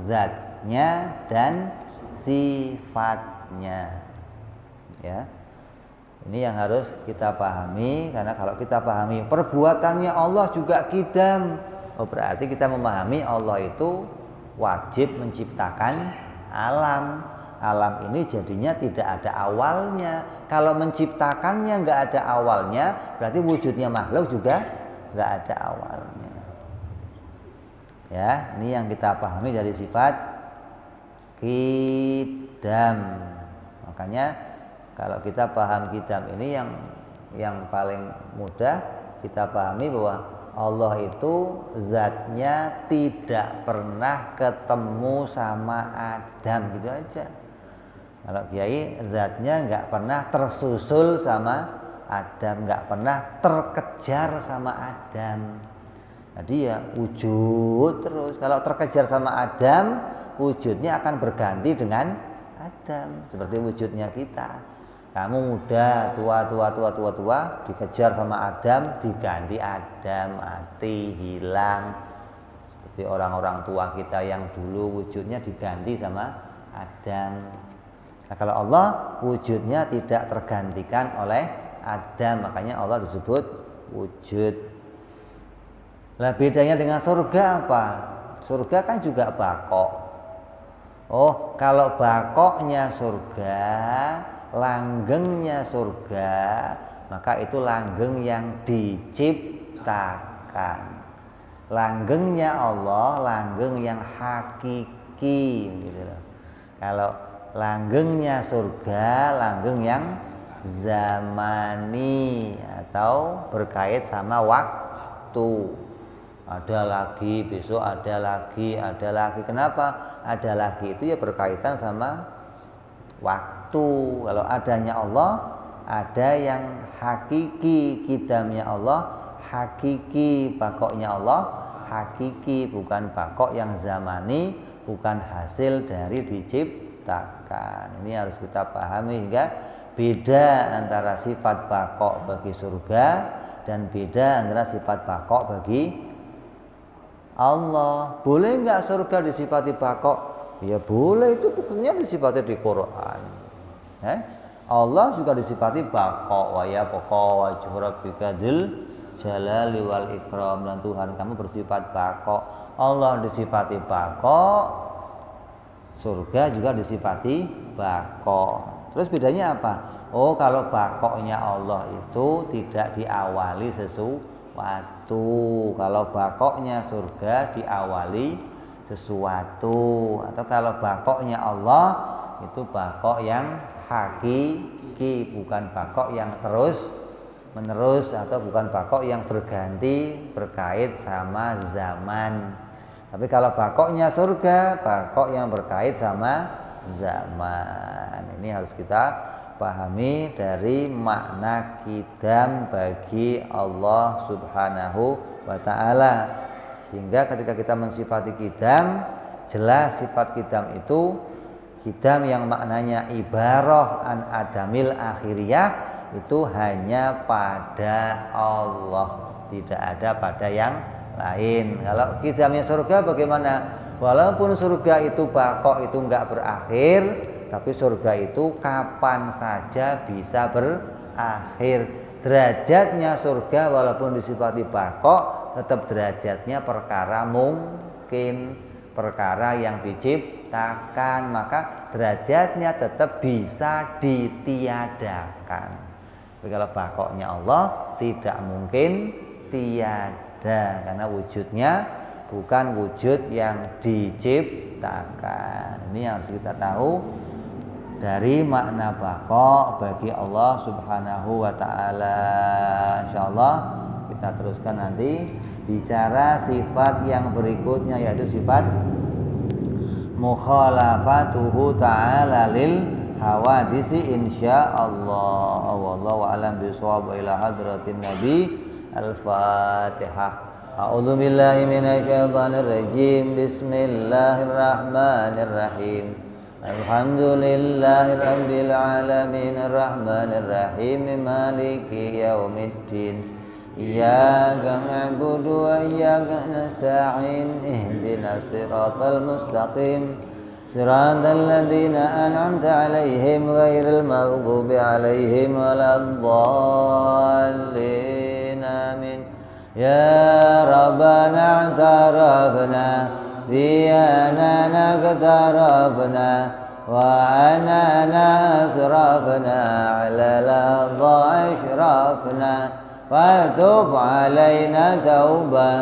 zatnya dan sifatnya. Ya. Ini yang harus kita pahami, karena kalau kita pahami perbuatannya Allah juga kidam, berarti kita memahami Allah itu wajib menciptakan alam. Alam ini jadinya tidak ada awalnya. Kalau menciptakannya nggak ada awalnya, berarti wujudnya makhluk juga nggak ada awalnya. Ya, ini yang kita pahami dari sifat kidam. Makanya kalau kita paham kidam ini yang paling mudah kita pahami bahwa Allah itu zatnya tidak pernah ketemu sama Adam, gitu aja. Kalau Kiai zatnya nggak pernah tersusul sama Adam, nggak pernah terkejar sama Adam. Jadi ya wujud terus. Kalau terkejar sama Adam, wujudnya akan berganti dengan Adam, seperti wujudnya kita. Kamu muda, tua, dikejar sama Adam, diganti Adam, mati, hilang. Seperti orang-orang tua kita yang dulu wujudnya diganti sama Adam. Nah, kalau Allah wujudnya tidak tergantikan oleh Adam, makanya Allah disebut wujud. Nah, bedanya dengan surga apa? Surga kan juga bakok. Oh, kalau bakoknya surga, langgengnya surga, maka itu langgeng yang diciptakan. Langgengnya Allah, langgeng yang hakiki, gitu loh. Kalau langgengnya surga, langgeng yang zamani atau berkait sama waktu. Ada lagi, besok ada lagi, ada lagi. Kenapa? Ada lagi itu ya berkaitan sama waktu. Kalau adanya Allah, ada yang hakiki, kidamnya Allah hakiki, bakoknya Allah hakiki, bukan bakok yang zamani, bukan hasil dari diciptakan. Ini harus kita pahami, hingga beda antara sifat bakok bagi surga dan beda antara sifat bakok bagi Allah. Boleh nggak surga disifati bakok? Ya boleh, itu bukannya disifati di Quran. Allah juga disifati bakok, wa ya pokok wa rabbika dzil jalali wal ikram, dan Tuhan kamu bersifat bakok. Allah disifati bakok, surga juga disifati bakok. Terus bedanya apa? Oh, kalau bakoknya Allah itu tidak diawali sesuatu. Kalau bakoknya surga diawali sesuatu. Atau kalau bakoknya Allah itu bakok yang hakiki, bukan bakok yang terus menerus, atau bukan bakok yang berganti berkait sama zaman. Tapi kalau bakoknya surga, bakok yang berkait sama zaman. Ini harus kita pahami dari makna kidam bagi Allah Subhanahu wa ta'ala. Hingga ketika kita mensifati kidam, jelas sifat kidam itu kidam yang maknanya ibarah an adamil akhiriyah, itu hanya pada Allah, tidak ada pada yang lain. Kalau kidamnya surga bagaimana? Walaupun surga itu bakok, itu enggak berakhir, tapi surga itu kapan saja bisa berakhir. Derajatnya surga walaupun disifati bakok, tetap derajatnya perkara mungkin, perkara yang diciptakan, maka derajatnya tetap bisa ditiadakan. Tapi kalau bakoknya Allah tidak mungkin tiada, karena wujudnya bukan wujud yang diciptakan. Ini yang harus kita tahu dari makna baqa bagi Allah Subhanahu wa taala. Insyaallah kita teruskan nanti bicara sifat yang berikutnya, yaitu sifat mukhalafatuhu ta'ala lil hawadisi insyaallah. Wallahu a'lam bishawab. Ila hadratin nabi. Al-Fatihah. A'udzu billahi minasyaitonir rajim. Bismillahirrahmanirrahim. Alhamdulillahi rabbil alamin arrahmanir rahim maliki yaumiddin. Iyyaka na'budu wa iyyaka nasta'in ihdinas siratal mustaqim siratal ladzina an'amta 'alaihim ghairil maghdubi 'alaihim waladdallin amin. Ya Rabbana i'tarafna bi anana qatarafna wa anana asrafna 'ala al-adha ashrafna وتب علينا توبة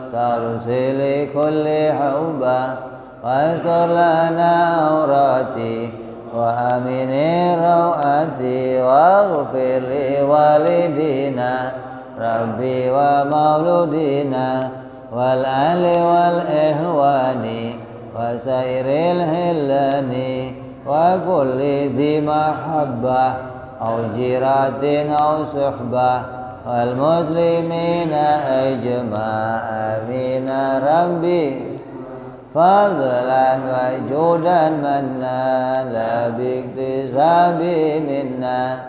تغسل كل حوبة واستر لنا عوراتي وأمن روعتي واغفر لوالدينا ربي ومولودينا والأهل والإخوان وسائر الهلان وكل ذي محبة أو جيرة أو صحبة والمسلمين أجمع آمين ربي فضلا وجودا منا لا باكتساب منا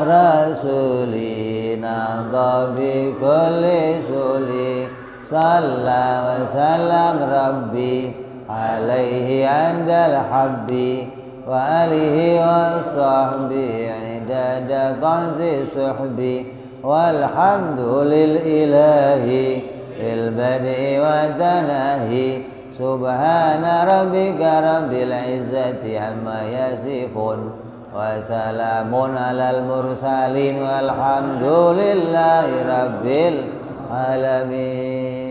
رسولنا بكل سولي صلى وسلم ربي عليه عند الحب وآله وصحبه عدد طعز صحبي والحمد للإله بالبدء والتناهي سبحان ربك رب العزة عما يصفون وسلام على المرسلين والحمد لله رب العالمين.